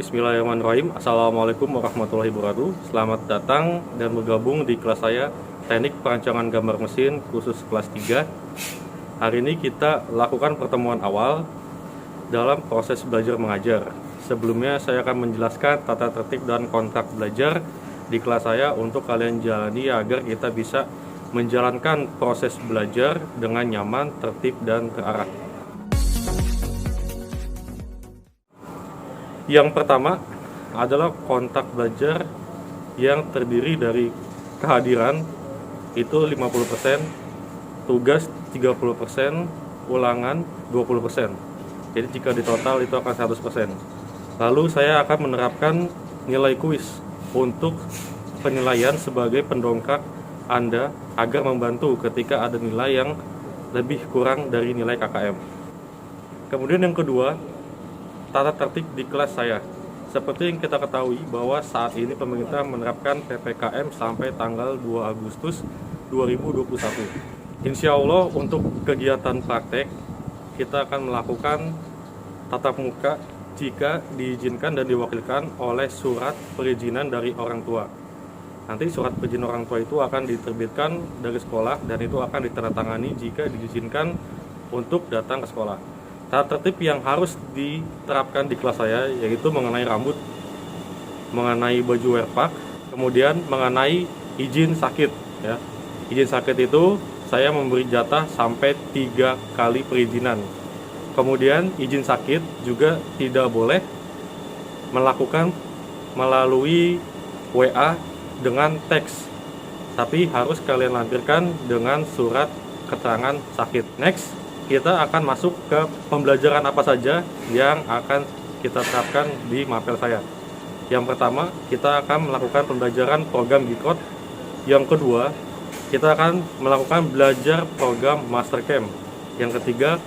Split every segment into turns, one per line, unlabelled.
Bismillahirrahmanirrahim. Assalamualaikum warahmatullahi wabarakatuh. Selamat datang dan bergabung di kelas saya Teknik Perancangan Gambar Mesin khusus kelas 3. Hari ini kita lakukan pertemuan awal dalam proses belajar mengajar. Sebelumnya saya akan menjelaskan tata tertib dan kontrak belajar di kelas saya untuk kalian jalani agar kita bisa menjalankan proses belajar dengan nyaman, tertib, dan terarah. Yang pertama adalah kontak belajar yang terdiri dari kehadiran itu 50%, tugas 30%, ulangan 20%. Jadi jika di total itu akan 100%. Lalu saya akan menerapkan nilai kuis untuk penilaian sebagai pendongkrak Anda agar membantu ketika ada nilai yang lebih kurang dari nilai KKM. Kemudian yang kedua, tata tertib di kelas saya. Seperti yang kita ketahui bahwa saat ini pemerintah menerapkan PPKM sampai tanggal 2 Agustus 2021. Insya Allah untuk kegiatan praktek kita akan melakukan tatap muka jika diizinkan dan diwakilkan oleh surat perizinan dari orang tua. Nanti surat perizinan orang tua itu akan diterbitkan dari sekolah dan itu akan ditandatangani jika diizinkan untuk datang ke sekolah. Tata tertib yang harus diterapkan di kelas saya yaitu mengenai rambut, mengenai baju werpak, kemudian mengenai izin sakit. Ya. Izin sakit itu saya memberi jatah sampai 3 kali perizinan. Kemudian izin sakit juga tidak boleh melakukan melalui WA dengan teks, tapi harus kalian lampirkan dengan surat keterangan sakit. Next, kita akan masuk ke pembelajaran apa saja yang akan kita terapkan di mapel saya. Yang pertama, kita akan melakukan pembelajaran program G-Code. Yang kedua, kita akan melakukan belajar program Mastercam. Yang ketiga,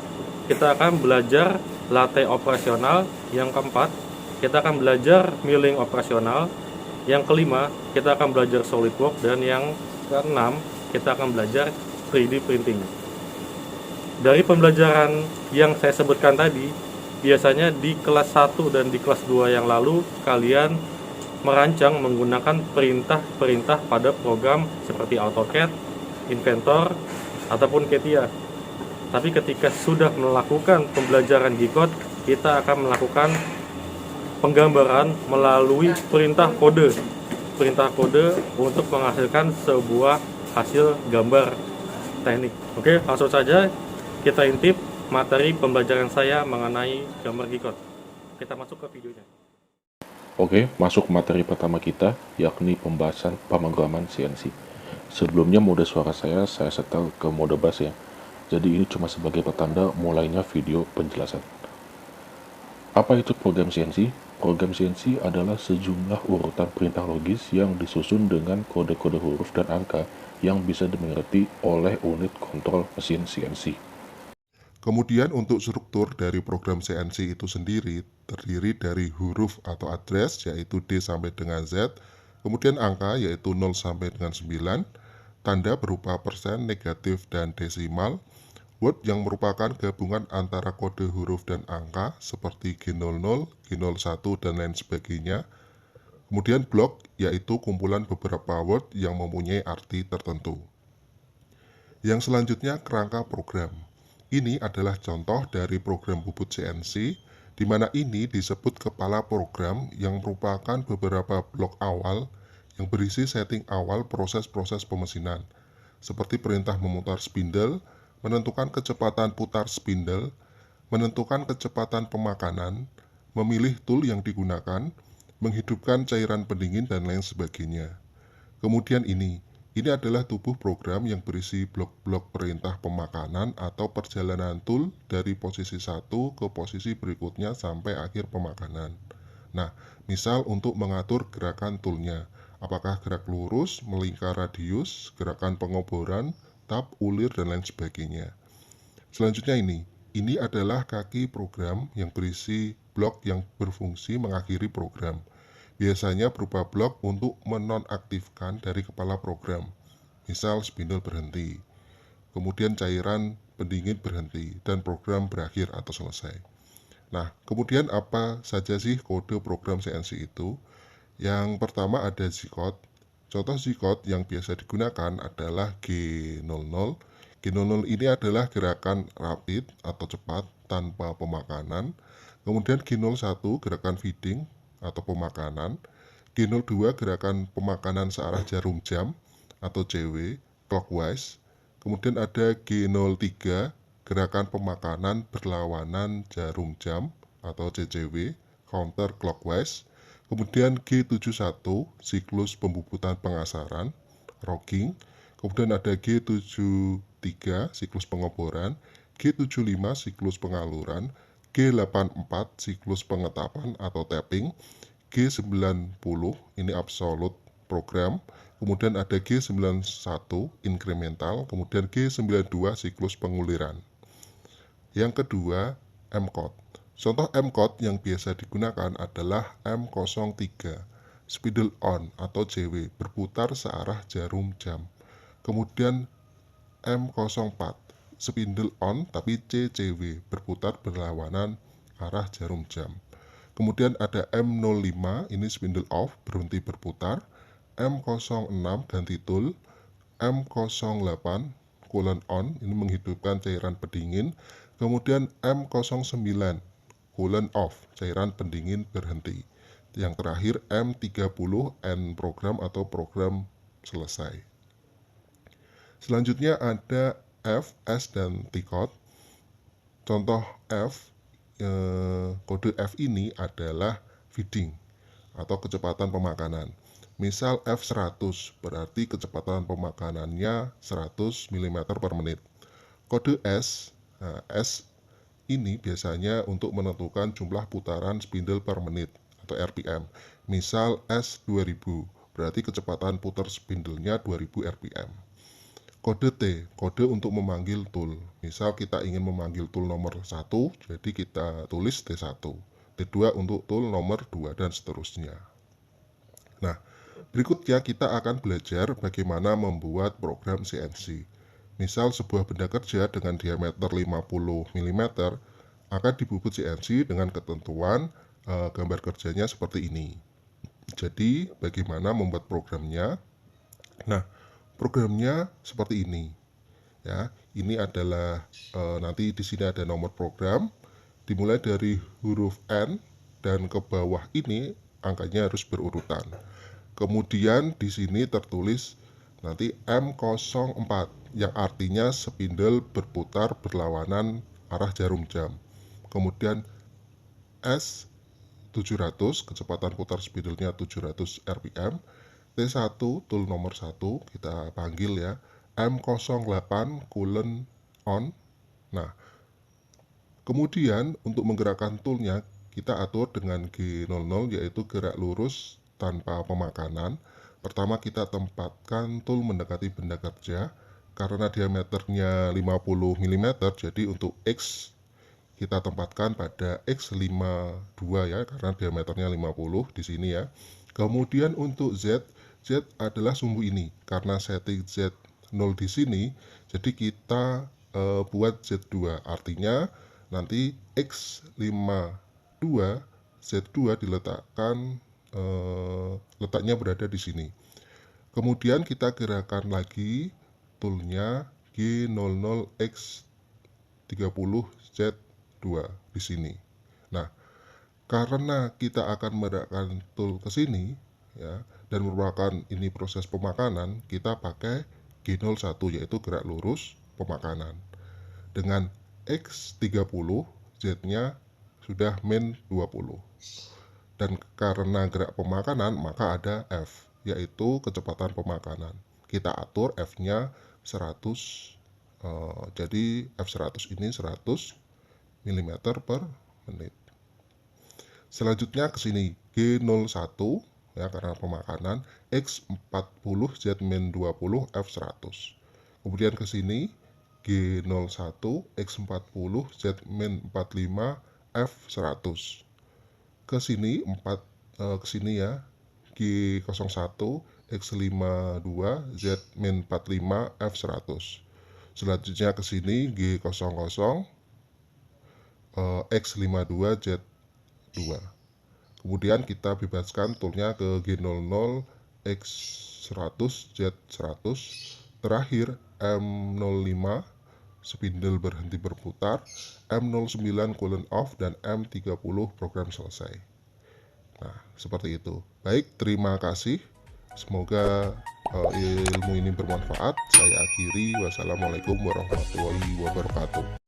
kita akan belajar latte operasional. Yang keempat, kita akan belajar milling operasional. Yang kelima, kita akan belajar SolidWorks. Dan yang keenam, kita akan belajar 3D printing. Dari pembelajaran yang saya sebutkan tadi, biasanya di kelas 1 dan di kelas 2 yang lalu, kalian merancang menggunakan perintah-perintah pada program seperti AutoCAD, Inventor, ataupun CATIA. Tapi ketika sudah melakukan pembelajaran G-Code, kita akan melakukan penggambaran melalui perintah kode. Perintah kode untuk menghasilkan sebuah hasil gambar teknik. Oke, langsung saja kita intip materi pembelajaran saya mengenai gambar G-Code. Kita masuk ke videonya.
Oke, masuk materi pertama kita, yakni pembahasan pemrograman CNC. Sebelumnya mode suara saya setel ke mode bass ya. Jadi ini cuma sebagai petanda mulainya video penjelasan. Apa itu program CNC? Program CNC adalah sejumlah urutan perintah logis yang disusun dengan kode-kode huruf dan angka yang bisa dimengerti oleh unit kontrol mesin CNC.
Kemudian untuk struktur dari program CNC itu sendiri terdiri dari huruf atau address yaitu D sampai dengan Z, kemudian angka yaitu 0 sampai dengan 9, tanda berupa persen, negatif, dan desimal, word yang merupakan gabungan antara kode huruf dan angka seperti G00, G01, dan lain sebagainya. Kemudian block yaitu kumpulan beberapa word yang mempunyai arti tertentu. Yang selanjutnya kerangka program. Ini adalah contoh dari program bubut CNC, di mana ini disebut kepala program yang merupakan beberapa blok awal yang berisi setting awal proses-proses pemesinan, seperti perintah memutar spindle, menentukan kecepatan putar spindle, menentukan kecepatan pemakanan, memilih tool yang digunakan, menghidupkan cairan pendingin, dan lain sebagainya. Kemudian ini adalah tubuh program yang berisi blok-blok perintah pemakanan atau perjalanan tool dari posisi 1 ke posisi berikutnya sampai akhir pemakanan. Nah, misal untuk mengatur gerakan toolnya, apakah gerak lurus, melingkar radius, gerakan pengoboran, tab, ulir, dan lain sebagainya. Selanjutnya ini adalah kaki program yang berisi blok yang berfungsi mengakhiri program. Biasanya berupa blok untuk menonaktifkan dari kepala program. Misal spindle berhenti, kemudian cairan pendingin berhenti, dan program berakhir atau selesai. Nah, kemudian apa saja sih kode program CNC itu? Yang pertama ada Z-code. Contoh Z-code yang biasa digunakan adalah G00. G00 ini adalah gerakan rapid atau cepat tanpa pemakanan. Kemudian G01 gerakan feeding atau pemakanan. G02 gerakan pemakanan searah jarum jam atau CW clockwise. Kemudian ada G03 gerakan pemakanan berlawanan jarum jam atau CCW counter clockwise. Kemudian G71 siklus pembubutan pengasaran rocking. Kemudian ada G73 siklus pengoboran, G75 siklus pengaluran, G84 siklus pengetapan atau tapping, G90 ini absolute program, kemudian ada G91 incremental, kemudian G92 siklus penguliran. Yang kedua, M-code. Contoh M-code yang biasa digunakan adalah M03, spindle on atau JW, berputar searah jarum jam. Kemudian M04, spindle on tapi CCW, berputar berlawanan arah jarum jam. Kemudian ada M05, ini spindle off, berhenti berputar. M06 ganti tool. M08 coolant on, ini menghidupkan cairan pendingin. Kemudian M09 coolant off, cairan pendingin berhenti. Yang terakhir M30 end program atau program selesai. Selanjutnya ada F, S, dan T-code. Contoh F, kode F ini adalah feeding atau kecepatan pemakanan. Misal F100 berarti kecepatan pemakanannya 100 mm per menit. Kode S, S ini biasanya untuk menentukan jumlah putaran spindle per menit atau RPM. Misal S2000 berarti kecepatan putar spindlenya 2000 RPM. Kode T, kode untuk memanggil tool. Misal kita ingin memanggil tool nomor 1, jadi kita tulis T1. T2 untuk tool nomor 2 dan seterusnya. Nah, berikutnya kita akan belajar bagaimana membuat program CNC. Misal sebuah benda kerja dengan diameter 50 mm akan dibubut CNC dengan ketentuan gambar kerjanya seperti ini. Jadi, bagaimana membuat programnya? Nah, programnya seperti ini. Ya, ini adalah nanti di sini ada nomor program, dimulai dari huruf N dan ke bawah ini angkanya harus berurutan. Kemudian di sini tertulis nanti M04 yang artinya spindle berputar berlawanan arah jarum jam. Kemudian S700 kecepatan putar spindlenya 700 RPM. T1 tool nomor 1 kita panggil ya, M08 coolant on. Nah, kemudian untuk menggerakkan toolnya kita atur dengan G00 yaitu gerak lurus tanpa pemakanan. Pertama kita tempatkan tool mendekati benda kerja karena diameternya 50 mm, jadi untuk X kita tempatkan pada X52 ya karena diameternya 50 di sini ya. Kemudian untuk Z adalah sumbu ini. Karena setting Z0 di sini, jadi kita buat Z2. Artinya nanti X52 Z2 diletakkan letaknya berada di sini. Kemudian kita gerakan lagi toolnya G00X30Z2 di sini. Nah, karena kita akan menggerakkan tool ke sini ya dan merupakan ini proses pemakanan, kita pakai G01 yaitu gerak lurus pemakanan. Dengan X30 Z-nya sudah min 20. Dan karena gerak pemakanan maka ada F yaitu kecepatan pemakanan. Kita atur F-nya 100 jadi F100 ini 100 mm per menit. Selanjutnya ke sini G01 ya karena pemakanan, X40 Z-20 F100. Kemudian ke sini G01 X40 Z-45 F100. Ke sini ke sini ya G01 X52 Z-45 F100. Selanjutnya ke sini G00 X52Z2. Kemudian kita bebaskan toolnya ke G00 X100 Z100. Terakhir M05 spindle berhenti berputar, M09 coolant off, dan M30 program selesai. Nah, seperti itu. Baik, terima kasih. Semoga ilmu ini bermanfaat. Saya akhiri. Wassalamualaikum warahmatullahi wabarakatuh.